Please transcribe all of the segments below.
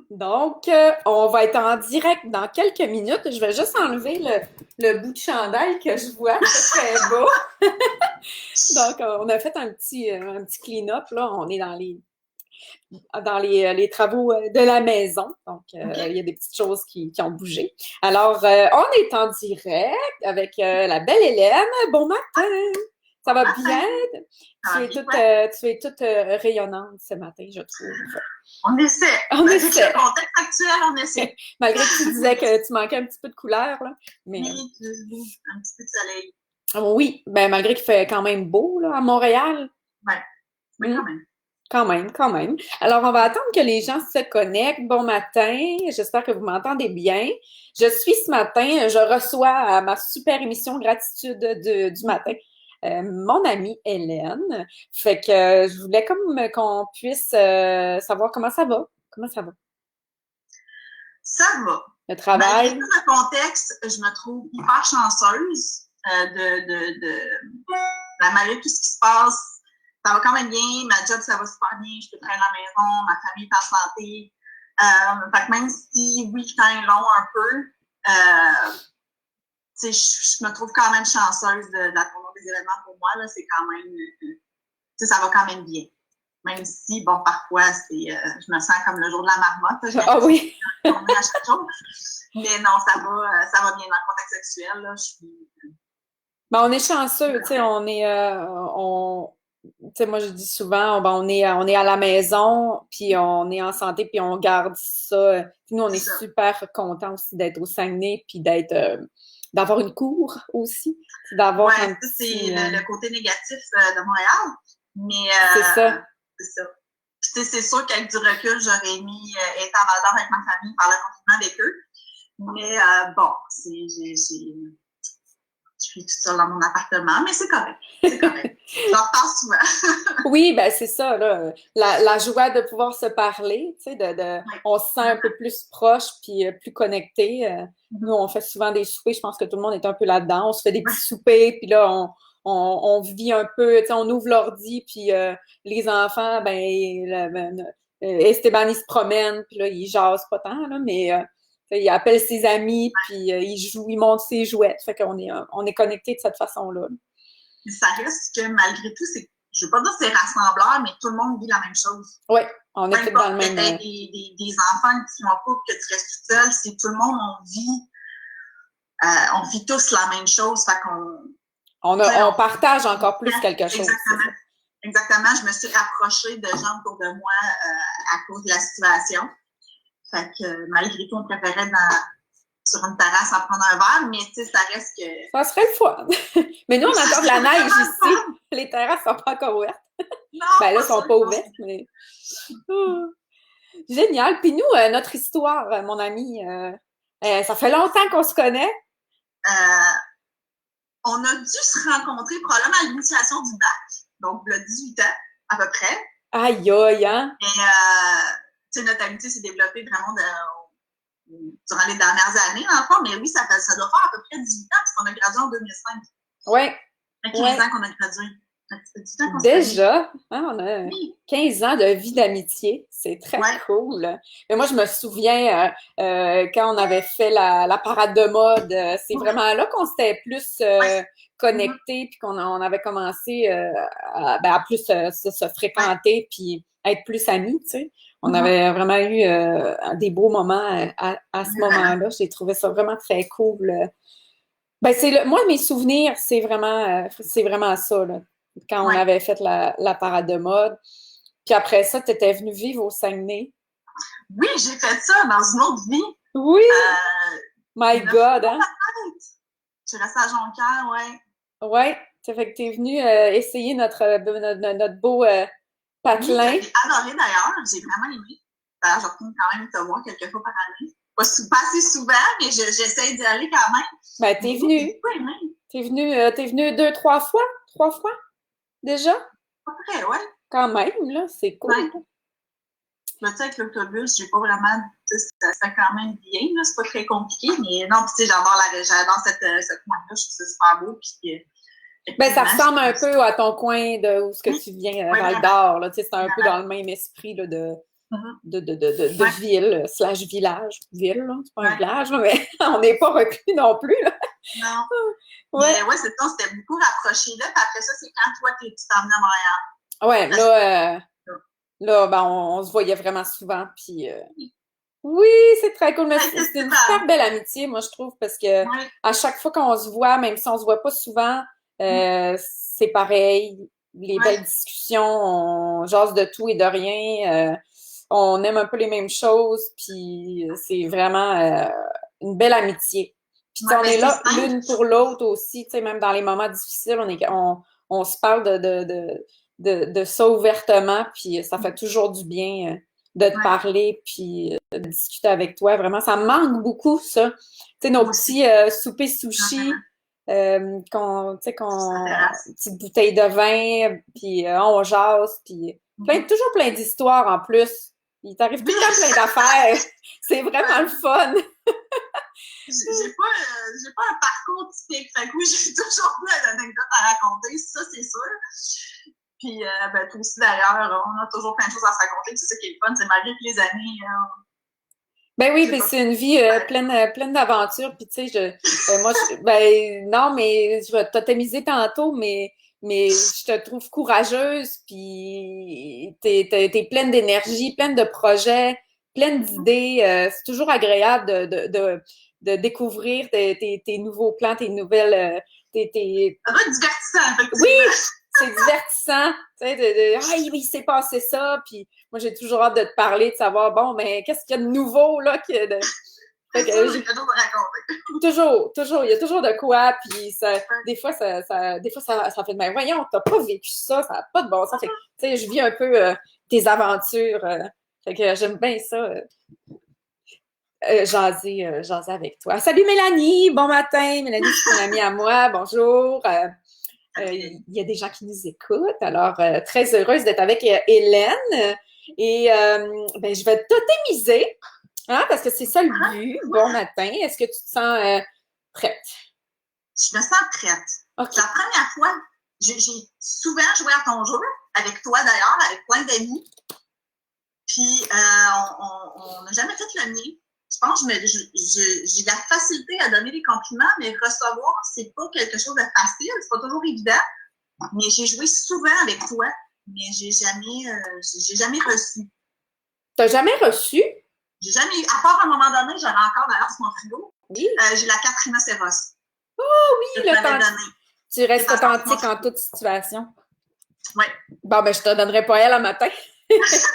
Donc, on va être en direct dans quelques minutes. Je vais juste enlever le bout de chandail que je vois. C'est très beau. Donc, on a fait un petit clean-up, là. On est dans les travaux de la maison. Donc, OK? il y a des petites choses qui ont bougé. Alors, on est en direct avec la belle Hélène. Bon matin! Ça Bon va bien? matin. Ça Tu va es bien, toute, toi? tu es toute rayonnante ce matin, je trouve. On essaie. On Avec le essaie. contexte actuel, on essaie. Malgré que tu disais que tu manquais un petit peu de couleur, là. Mais Oui, oui, un petit peu de soleil. oui, ben, malgré qu'il fait quand même beau là, à Montréal. Ouais, mais Hmm, quand même. quand même, quand même. Alors, on va attendre que les gens se connectent. Bon matin, j'espère que vous m'entendez bien. Je suis ce matin, je reçois à ma super émission Gratitude du matin mon amie Hélène. Fait que je voulais comme qu'on puisse savoir comment ça va. Comment ça va? Ça va. Le Malgré tout travail? le contexte, je me trouve hyper chanceuse malgré tout ce qui se passe. Ça va quand même bien. Ma job, ça va super bien. Je peux travailler à la maison. Ma famille est en santé. Fait que même si, oui, le temps est long un peu, je me trouve quand même chanceuse de la tournure des événements pour moi. Là, c'est quand même, ça va quand même bien. Même si, bon, parfois, je me sens comme le jour de la marmotte. J'ai Ah l'impression oui. de tourner à chaque jour. Mais non, ça va bien dans le contexte actuel. Là, je suis Ben, on est chanceux, tu sais, tu sais, moi je dis souvent, ben, on est à la maison, puis on est en santé, puis on garde ça. Puis nous, on c'est est ça. super contents aussi d'être au Saguenay, puis d'avoir une cour aussi, puis d'avoir Ouais, un ça, c'est petit, le côté négatif de Montréal. Mais c'est ça. c'est ça. Puis, c'est sûr qu'avec du recul, j'aurais mis être en Val d'Or avec ma famille, par le confinement avec eux. Mais bon, je suis toute seule dans mon appartement, mais c'est correct. C'est correct. J'en reparle souvent. Oui, ben c'est ça, là. La joie de pouvoir se parler, tu sais, Oui, on se sent un peu vraiment. plus proche puis plus connecté. Nous, Mhm. on fait souvent des soupers, je pense que tout le monde est un peu là-dedans. On se fait des petits soupers, puis là, on vit un peu, tu sais, on ouvre l'ordi, puis les enfants, Esteban, il se promène, puis là, il jase pas tant, là, mais il appelle ses amis, puis il joue, il monte ses jouets. Fait qu'on est connecté de cette façon-là. Mais ça reste que malgré tout, je ne veux pas dire que c'est rassembleur, mais tout le monde vit la même chose. Oui, on Peu est tous dans importe le que tu même. aies des enfants qui sont en couple, que tu restes toute seule, c'est tout le monde, on vit tous la même chose. Fait qu'on, On partage encore plus on quelque chose, c'est exactement. ça. Exactement, je me suis rapprochée de gens autour de moi à cause de la situation. Fait que malgré tout, on préférait sur une terrasse en prendre un verre, mais tu sais, ça reste que. Ça serait le fun. Mais nous, Oui, on a ça encore de la serait neige vraiment le ici. fun. Les terrasses sont pas encore ouvertes. Non, Ben là, elles pas sont sûr, pas non, ouvertes, mais. Oh, génial. Puis nous, notre histoire, mon ami, ça fait longtemps qu'on se connaît. Euh, on a dû se rencontrer probablement à l'initiation du bac. Donc, il y a 18 ans, à peu près. Aïe, aïe, hein? Et, notre amitié s'est développée vraiment durant les dernières années, dans le fond. Mais oui, ça doit faire à peu près 18 ans, parce qu'on a gradué en 2005. Ouais, Ça fait 15 ouais. ans qu'on a gradué. Ça fait 18 ans qu'on se connaît. Déjà, hein, on a Oui. 15 ans de vie d'amitié. C'est très Ouais. cool. Mais moi, je me souviens quand on avait fait la parade de mode, c'est Ouais. vraiment là qu'on s'était plus Ouais. Mm-hmm. connectés, puis qu'on avait commencé à plus se Ouais. fréquenter, puis être plus amis, tu sais. On Mm-hmm. avait vraiment eu des beaux moments à ce Oui, vraiment. moment-là. J'ai trouvé ça vraiment très cool. Ben, moi, mes souvenirs, c'est vraiment ça, là. Quand on Ouais. avait fait la parade de mode. Puis après ça, tu étais venu vivre au Saguenay. Oui, j'ai fait ça dans une autre vie. Oui! My 9 God, mois hein? peut-être. Je suis restée à Jonquière, ouais. Ouais. Ça fait que t'es venu essayer notre beau Oui, je patelin. l'ai adoré d'ailleurs. J'ai vraiment aimé. D'ailleurs, je retourne quand même te voir quelques fois par année. Pas assez souvent, mais j'essaie d'y aller quand même. Ben, Mais t'es oui, j'ai venu. beaucoup aimé. T'es venu deux, trois fois? Trois fois? Déjà? Après, ouais. Quand même, là. C'est cool. Ouais. Là, tu sais, avec l'autobus, j'ai pas vraiment. Ça fait quand même bien, là. C'est pas très compliqué. Mais non, puis tu sais, j'adore cette coin-là. Je trouve ça super beau. Puis, Ben, ça effectivement, ressemble un peu à ton coin de où ce que oui, tu viens, oui, Val vraiment. d'Or, là. Tu sais, c'est un peu Vraiment. dans le même esprit, là, de. de Ouais. ville, slash village. Ville, là, c'est pas un Ouais. village, là, mais on n'est pas reclus non plus, là. Non. Ouais, Mais ouais, c'est ça, c'était beaucoup rapproché là. Puis après ça, c'est quand toi, tu t'en venais à ouais, Montréal. là, ben, on se voyait vraiment souvent, puis oui, c'est très cool, mais Un c'est une festival. super belle amitié, moi, je trouve, parce que Oui. à chaque fois qu'on se voit, même si on se voit pas souvent, c'est pareil, les Oui. belles discussions, on jase de tout et de rien, on aime un peu les mêmes choses, puis c'est vraiment une belle amitié. Puis tu sais, Ouais, on mais est c'est là simple, l'une je pour trouve. l'autre aussi, tu sais, même dans les moments difficiles, on se parle de ça ouvertement, puis ça fait toujours du bien de te Ouais, parler, puis de discuter avec toi. Vraiment, ça me manque beaucoup, ça. Tu sais, nos moi aussi, petits soupers vraiment, sushi, tu sais, sur la terrasse. petite bouteille de vin, puis on jase, puis Mhm. toujours plein d'histoires en plus. Il t'arrive tout Oui, le temps plein d'affaires. C'est vraiment le ouais. fun. J'ai pas un parcours typique. Fait que oui, j'ai toujours plein d'anecdotes à raconter, ça, c'est sûr. Puis, ben, toi aussi, d'ailleurs, on a toujours plein de choses à se raconter. C'est ça qui est le fun, c'est malgré que les années, Ben oui, j'ai puis pas c'est une vie fait. pleine d'aventures. Puis tu sais, ben non, mais je vais te totémiser tantôt, mais je te trouve courageuse, puis t'es pleine d'énergie, pleine de projets, pleine d'idées. C'est toujours agréable de découvrir tes nouveaux plans, tes nouvelles, Ça doit être divertissant, oui, effectivement. c'est divertissant. Tu sais, ah, il s'est passé ça, puis moi j'ai toujours hâte de te parler, de savoir bon, mais qu'est-ce qu'il y a de nouveau là fait C'est que sûr, j'ai quelque chose à raconter. toujours, il y a toujours de quoi, puis Ouais. des fois ça fait de même. Voyons, t'as pas vécu ça, ça n'a pas de bon sens. Fait que, tu sais, je vis un peu tes aventures. Fait que j'aime bien ça, jaser avec toi. Salut Mélanie, bon matin. Mélanie, c'est une amie à moi. Bonjour. Il y a des gens qui nous écoutent. Alors, très heureuse d'être avec Hélène. Et ben, je vais te totémiser, hein, parce que c'est ça le but. Bon matin. Est-ce que tu te sens prête? Je me sens prête. OK. La première fois, j'ai souvent joué à ton jeu, avec toi d'ailleurs, avec plein d'amis. Puis, on n'a jamais fait le mien. Je pense que j'ai de la facilité à donner des compliments, mais recevoir, c'est pas quelque chose de facile, c'est pas toujours évident. Mais j'ai joué souvent avec toi, mais j'ai jamais reçu. T'as jamais reçu? J'ai jamais eu, à part à un moment donné, j'avais encore d'ailleurs sur mon frigo, Oui. j'ai la Catherine Serros que Oui, tu m'avais donnée. tu C'est restes encore sur mon authentique en frigo. toute situation. Oui. Bon, ben, je te donnerai pas elle à matin. Ça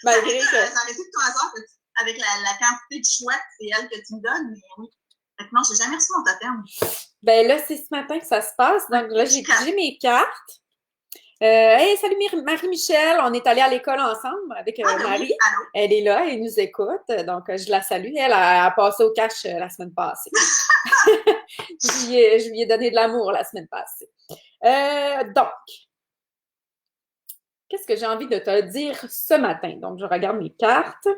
Malgré que. aurait été de ton hasard avec la quantité de choix, c'est elle que tu me donnes, mais oui. Fait que non, j'ai jamais reçu mon totem. Ben là, c'est ce matin que ça se passe. Donc là, j'ai pigé mes cartes. Hey, salut Marie-Michel, on est allé à l'école ensemble avec Ah, ben oui, Marie. allô? Elle est là, elle nous écoute, donc je la salue. Elle a passé au cash la semaine passée. Je lui ai donné de l'amour la semaine passée. Donc, qu'est-ce que j'ai envie de te dire ce matin? Donc, je regarde mes cartes.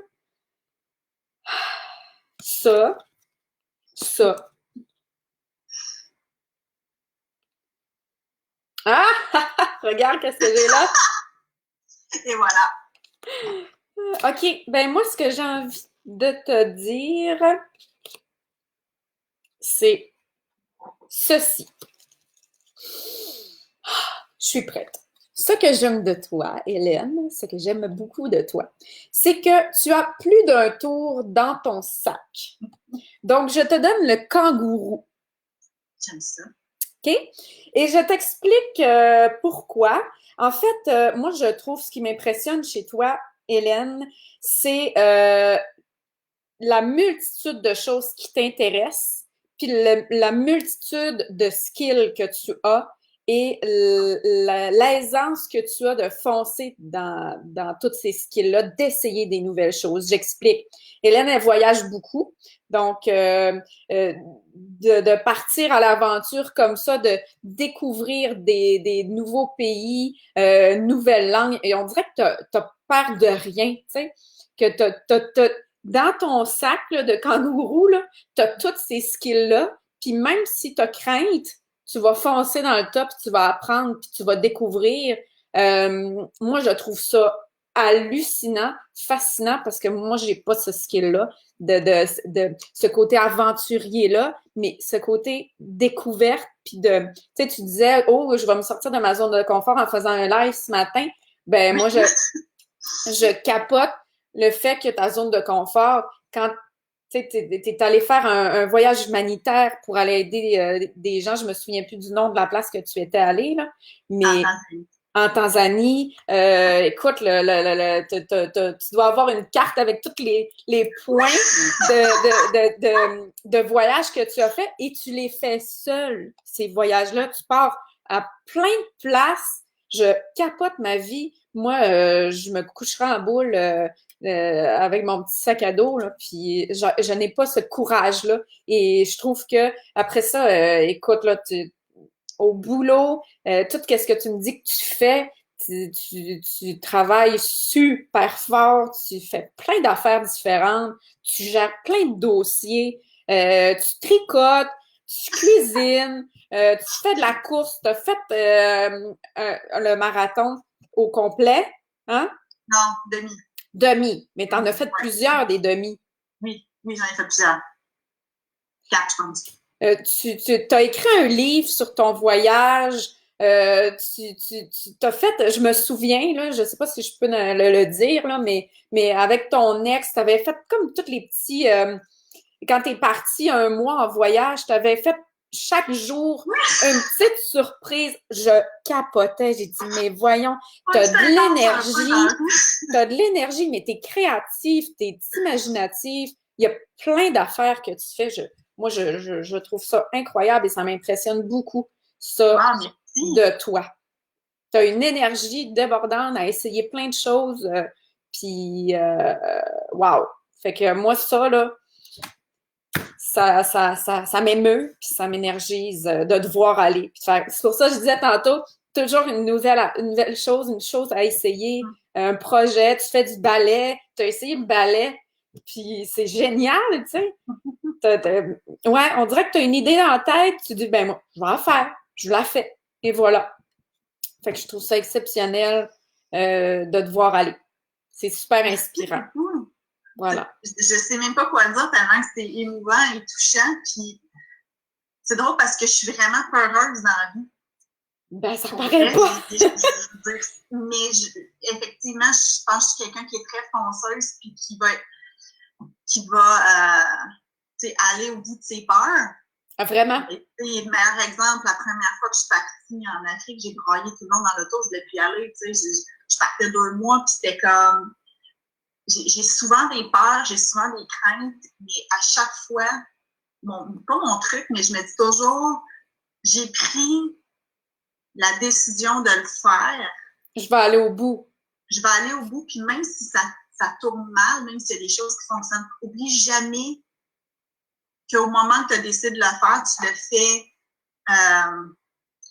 Ça, ça. Ah! Regarde qu'est-ce que j'ai là. Et voilà. OK, ben moi, ce que j'ai envie de te dire, c'est ceci. Je suis prête. Ce que j'aime de toi, Hélène, ce que j'aime beaucoup de toi, c'est que tu as plus d'un tour dans ton sac. Donc, je te donne le kangourou. J'aime ça. OK? Et je t'explique pourquoi. En fait, moi, je trouve ce qui m'impressionne chez toi, Hélène, c'est la multitude de choses qui t'intéressent, puis la multitude de skills que tu as et l'aisance que tu as de foncer dans toutes ces skills-là, d'essayer des nouvelles choses. J'explique. Hélène, elle voyage beaucoup, donc de partir à l'aventure comme ça, de découvrir des nouveaux pays, nouvelles langues, et on dirait que t'as peur de rien, tu sais, que dans ton sac là, de kangourou, tu as toutes ces skills-là, puis même si tu as crainte, tu vas foncer dans le tas, puis tu vas apprendre, puis tu vas découvrir. Moi, je trouve ça hallucinant, fascinant, parce que moi, j'ai pas ce skill-là, de ce côté aventurier-là, mais ce côté découverte, puis tu sais, tu disais, oh, je vais me sortir de ma zone de confort en faisant un live ce matin. Ben, moi, je capote le fait que ta zone de confort, quand tu sais, t'es allé faire un voyage humanitaire pour aller aider des gens, je me souviens plus du nom de la place que tu étais allé, là, mais en Tanzanie, écoute, tu dois avoir une carte avec tous les points de voyage que tu as fait et tu les fais seul, ces voyages-là. Tu pars à plein de places. Je capote ma vie. Moi, je me coucherai en boule avec mon petit sac à dos, là, puis je n'ai pas ce courage-là. Et je trouve que après ça, écoute, là, au boulot, tout ce que tu me dis que tu fais, tu travailles super fort, tu fais plein d'affaires différentes, tu gères plein de dossiers, tu tricotes, tu cuisines, tu fais de la course, tu as fait le marathon au complet, hein? Non, demi. Demi, mais tu en as fait plusieurs des demi. Oui, j'en ai fait plusieurs. 4, je pense. Tu as écrit un livre sur ton voyage. Tu t'as fait, je me souviens, là, je sais pas si je peux le dire, là, mais avec ton ex, tu avais fait comme tous les petits. Quand tu es parti un mois en voyage, tu avais fait chaque jour une petite surprise. Je capotais. J'ai dit, mais voyons, t'as de l'énergie, mais t'es créative, t'es imaginative. Il y a plein d'affaires que tu fais. Moi, je trouve ça incroyable et ça m'impressionne beaucoup, ça, de toi. Tu as une énergie débordante à essayer plein de choses, puis wow! Fait que moi, ça, là, ça m'émeut, puis ça m'énergise de devoir aller. C'est pour ça que je disais tantôt, toujours une nouvelle chose, une chose à essayer, un projet, tu fais du ballet, tu as essayé le ballet, puis c'est génial, tu sais. Ouais, on dirait que tu as une idée dans la tête, tu dis, ben moi, je vais en faire, je la fais, et voilà. Fait que je trouve ça exceptionnel de devoir aller. C'est super inspirant. Voilà. Je sais même pas quoi dire tellement que c'était émouvant et touchant. Puis c'est drôle parce que je suis vraiment peureuse dans la vie. Ben, ça paraît pas. Mais effectivement, je pense que je suis quelqu'un qui est très fonceuse puis qui va aller au bout de ses peurs. Ah, vraiment? Et le meilleur exemple, la première fois que je suis partie en Afrique, j'ai broyé tout le monde dans l'auto, je voulais plus y aller. Je partais 2 mois, puis c'était comme... J'ai souvent des peurs, j'ai souvent des craintes, mais à chaque fois, pas mon truc, mais je me dis toujours, j'ai pris la décision de le faire. Je vais aller au bout. Je vais aller au bout, puis même si ça tourne mal, même s'il y a des choses qui fonctionnent, oublie jamais qu'au moment que tu décides de le faire, tu le fais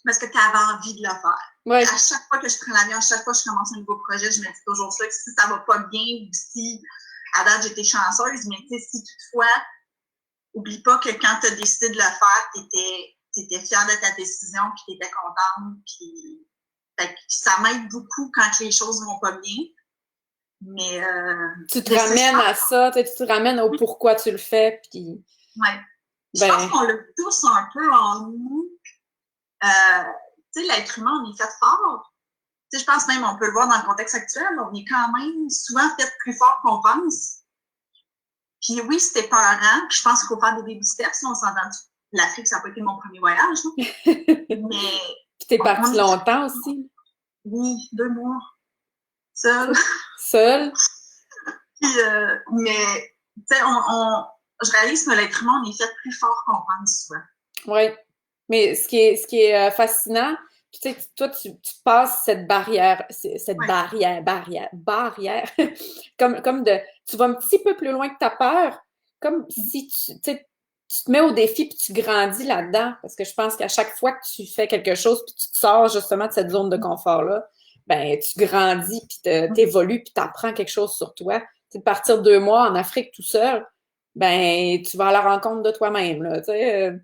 parce que tu avais envie de le faire. Ouais. À chaque fois que je prends l'avion, à chaque fois que je commence un nouveau projet, je me dis toujours ça, que si ça va pas bien, ou si à date j'étais chanceuse, mais tu sais, si toutefois, oublie pas que quand tu as décidé de le faire, tu étais fière de ta décision, puis tu étais contente, puis ça m'aide beaucoup quand les choses vont pas bien. Mais tu te ramènes à ça, tu te ramènes au pourquoi tu le fais, puis... Ouais. Je pense qu'on l'a tous un peu en nous. Tu sais, l'être humain, on est fait fort. Tu sais, je pense même, on peut le voir dans le contexte actuel, on est quand même souvent fait plus fort qu'on pense. Puis oui, c'était peurant. Puis je pense qu'il faut faire des baby steps. On s'entend. L'Afrique, ça n'a pas été mon premier voyage. Mais. Puis t'es partie longtemps aussi. Oui, 2 mois. Seule. Seule? Puis, mais, tu sais, je réalise que l'être humain, on est fait plus fort qu'on pense souvent. Oui. Mais ce qui est fascinant, tu sais, toi, tu passes cette barrière, barrière, comme tu vas un petit peu plus loin que ta peur, comme si tu te mets au défi puis tu grandis là-dedans. Parce que je pense qu'à chaque fois que tu fais quelque chose puis tu te sors justement de cette zone de confort-là, ben, tu grandis puis t'évolues puis t'apprends quelque chose sur toi. Tu sais, de partir 2 mois en Afrique tout seul, ben, tu vas à la rencontre de toi-même, là, tu sais.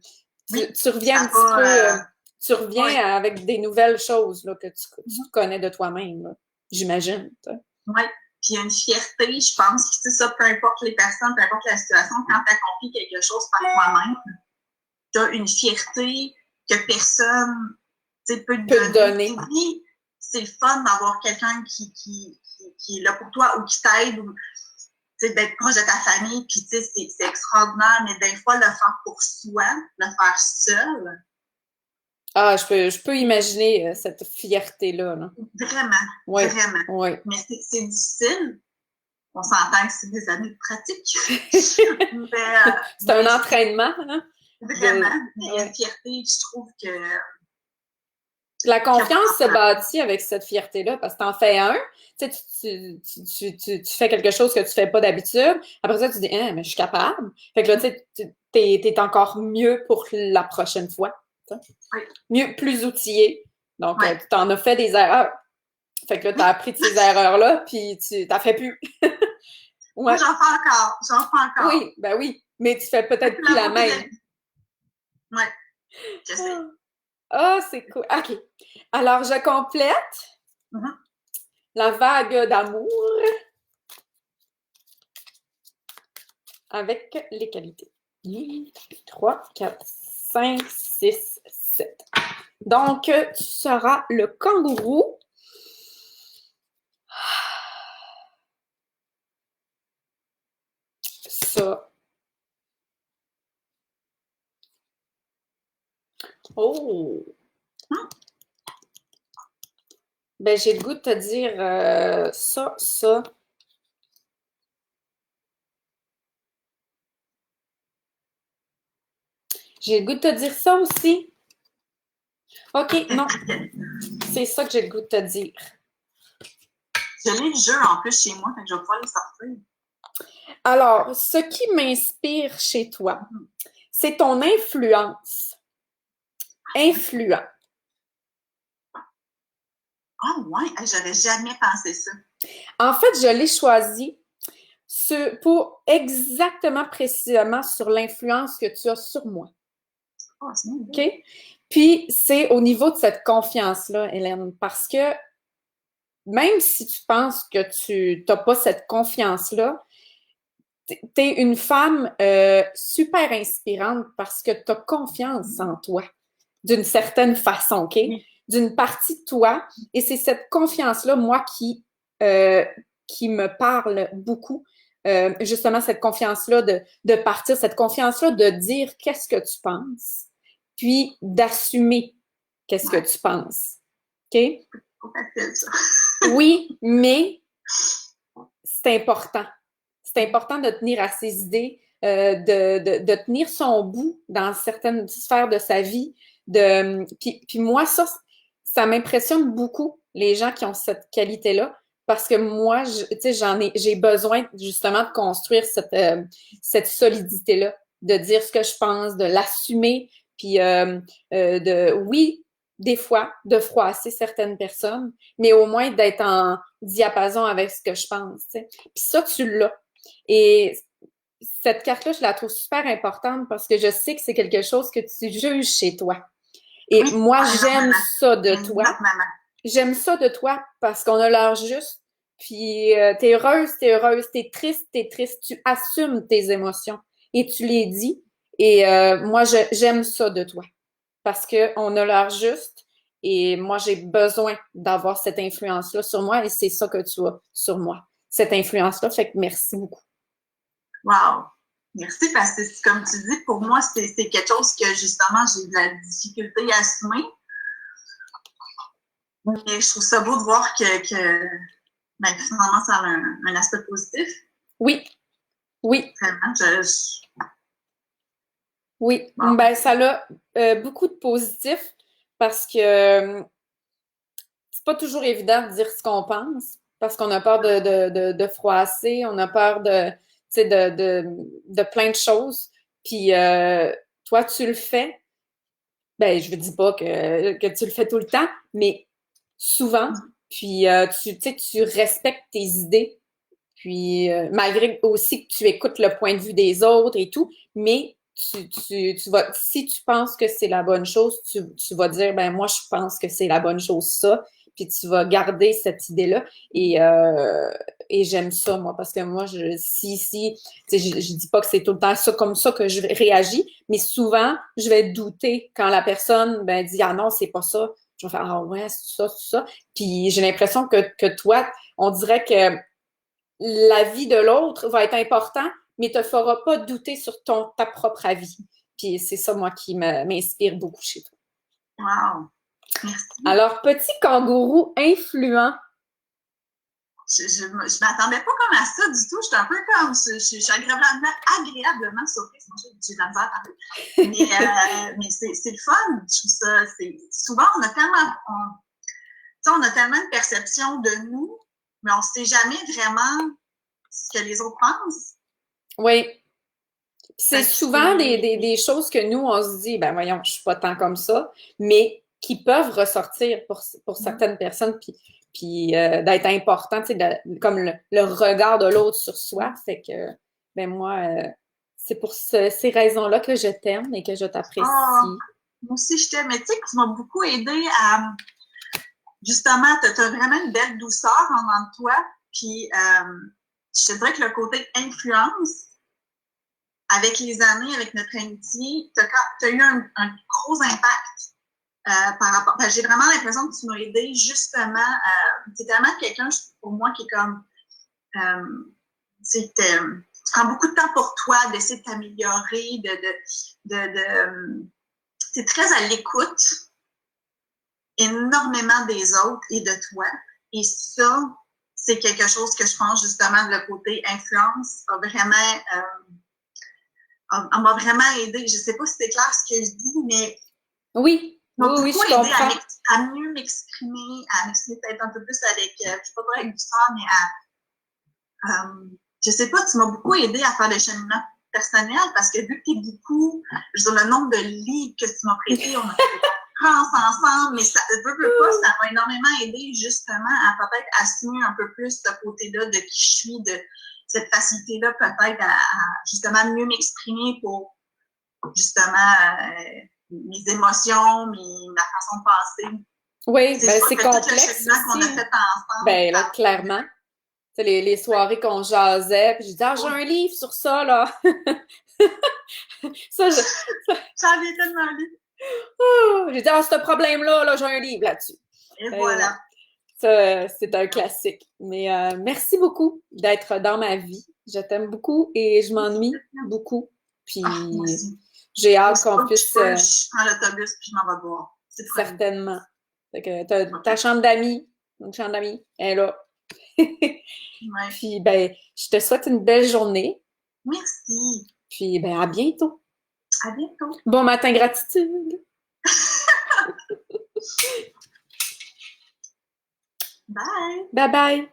Tu reviens un petit peu, tu reviens avec des nouvelles choses là, que tu connais de toi-même, j'imagine. Oui. Puis il y a une fierté, je pense, que ça, peu importe les personnes, peu importe la situation, quand tu accomplis quelque chose par toi-même, tu as une fierté que personne peut te donner. Oui, c'est le fun d'avoir quelqu'un qui est là pour toi ou qui t'aide ou d'être proche de ta famille, puis c'est extraordinaire, mais des fois, le faire pour soi, le faire seul. Ah, je peux imaginer cette fierté-là. Là. Vraiment, oui, vraiment. Oui. Mais c'est difficile. On s'entend que c'est des années de pratique. C'est un entraînement, hein? Vraiment. Mais il y a une fierté, je trouve que... La confiance se bâtit avec cette fierté-là, parce que t'en fais un, tu fais quelque chose que tu fais pas d'habitude, après ça, tu dis, mais je suis capable. Fait que là, tu sais, t'es encore mieux pour la prochaine fois. Oui. Mieux, plus outillé. Donc, tu t'en as fait des erreurs. Fait que là, t'as appris de ces erreurs-là, puis tu t'en fais plus. Moi, j'en fais encore. Oui, ben oui, mais tu fais peut-être plus la même. Oui, je sais. Ah, c'est cool. OK. Alors, je complète la vague d'amour avec les qualités. 3, 4, 5, 6, 7. Donc, tu seras le kangourou. Ça. Oh! Ben, j'ai le goût de te dire ça. J'ai le goût de te dire ça aussi. OK, non. C'est ça que j'ai le goût de te dire. Je l'ai le jeu en plus chez moi, donc je vais pouvoir le sortir. Alors, ce qui m'inspire chez toi, c'est ton influence. Influent. Ah ouais, j'avais jamais pensé ça. En fait, je l'ai choisi pour exactement précisément sur l'influence que tu as sur moi. Oh, c'est bien. OK? Puis, c'est au niveau de cette confiance-là, Hélène, parce que même si tu penses que tu n'as pas cette confiance-là, tu es une femme super inspirante parce que tu as confiance en toi, d'une certaine façon, OK? D'une partie de toi. Et c'est cette confiance-là, moi, qui me parle beaucoup. Justement, cette confiance-là de partir, cette confiance-là de dire qu'est-ce que tu penses, puis d'assumer qu'est-ce que tu penses. OK? Oui, mais c'est important. C'est important de tenir à ses idées, de tenir son bout dans certaines sphères de sa vie. Puis moi, ça m'impressionne beaucoup, les gens qui ont cette qualité-là, parce que moi, j'ai besoin justement de construire cette solidité-là, de dire ce que je pense, de l'assumer, puis oui, des fois, de froisser certaines personnes, mais au moins d'être en diapason avec ce que je pense. T'sais. Puis ça, tu l'as. Et cette carte-là, je la trouve super importante parce que je sais que c'est quelque chose que tu juges chez toi. Et moi, j'aime ça de toi. J'aime ça de toi parce qu'on a l'heure juste. Puis t'es heureuse, t'es triste, tu assumes tes émotions et tu les dis. Et moi, j'aime ça de toi parce qu'on a l'heure juste et moi, j'ai besoin d'avoir cette influence-là sur moi et c'est ça que tu as sur moi, cette influence-là. Fait que merci beaucoup. Wow! Merci parce que, comme tu dis, pour moi, c'est quelque chose que, justement, j'ai de la difficulté à assumer. Mais je trouve ça beau de voir que finalement, ça a un aspect positif. Oui. Oui. Vraiment, Oui. Bon. Ben, ça a beaucoup de positifs parce que c'est pas toujours évident de dire ce qu'on pense parce qu'on a peur de froisser, on a peur de plein de choses. Puis toi, tu le fais. Ben, je ne dis pas que tu le fais tout le temps, mais souvent. Puis tu respectes tes idées. Puis malgré aussi que tu écoutes le point de vue des autres et tout, mais tu vas, si tu penses que c'est la bonne chose, tu vas dire, ben moi, je pense que c'est la bonne chose, ça. puis tu vas garder cette idée-là. Et j'aime ça, moi, parce que moi, tu sais, je dis pas que c'est tout le temps ça comme ça que je réagis, mais souvent, je vais douter quand la personne ben, dit « Ah non, c'est pas ça ». Je vais faire « Ah ouais, c'est ça, c'est ça ». Puis j'ai l'impression que toi, on dirait que la vie de l'autre va être important, mais te fera pas douter sur ta propre avis. Puis c'est ça, moi, qui m'inspire beaucoup chez toi. Wow! Merci. Alors, petit kangourou influent. Je m'attendais pas comme à ça du tout. J'étais un peu comme, je suis agréablement surprise. Moi, j'ai de la misère à parler. Mais c'est le fun. Je trouve ça, souvent, on a tellement de perception de nous, mais on ne sait jamais vraiment ce que les autres pensent. Oui. C'est souvent des choses que nous, on se dit, ben voyons, je suis pas tant comme ça, mais qui peuvent ressortir pour certaines personnes, puis d'être important, tu sais, comme le regard de l'autre sur soi. Fait que, ben moi, c'est pour ces raisons-là que je t'aime et que je t'apprécie. Oh, moi aussi, je t'aime. Mais tu sais que tu m'as beaucoup aidé à, justement, tu as vraiment une belle douceur en dedans de toi. Puis, je te dirais que le côté influence, avec les années, avec notre amitié, tu as eu un gros impact par rapport. J'ai vraiment l'impression que tu m'as aidé justement. C'est tellement quelqu'un, pour moi, qui est comme. Tu prends beaucoup de temps pour toi, d'essayer de t'améliorer, c'est très à l'écoute énormément des autres et de toi. Et ça, c'est quelque chose que je pense justement, le côté influence m'a vraiment aidé. Je ne sais pas si c'est clair ce que je dis, mais oui, oui, je comprends. À mieux m'exprimer, à m'exprimer peut-être un peu plus avec, je ne sais pas avec du sang, mais je sais pas, tu m'as beaucoup aidé à faire des cheminements personnels parce que vu que tu es beaucoup, je veux dire, le nombre de livres que tu m'as prêté, on a fait des conférences ensemble, mais ça m'a énormément aidé justement à peut-être assumer un peu plus ce côté-là de qui je suis, de cette facilité-là peut-être à justement mieux m'exprimer pour justement mes émotions, ma façon de penser. Oui, ben c'est complexe. Tout le cheminement qu'on a fait ensemble. Ben là, clairement. Tu sais, les soirées qu'on jasait, puis j'ai dit, ah, j'ai un livre sur ça, là. J'en ai tellement lu. J'ai dit, ah, ce problème-là, là, j'ai un livre là-dessus. Et voilà. Ça, c'est un classique. Mais merci beaucoup d'être dans ma vie. Je t'aime beaucoup et je m'ennuie beaucoup. Puis j'ai hâte qu'on puisse. Je prends l'autobus puis je m'en vais boire. Certainement. Fait que ta chambre d'amis, une chambre d'amis, elle est là. Ouais. Puis, ben, je te souhaite une belle journée. Merci. Puis, ben, à bientôt. À bientôt. Bon matin, gratitude. Bye. Bye bye.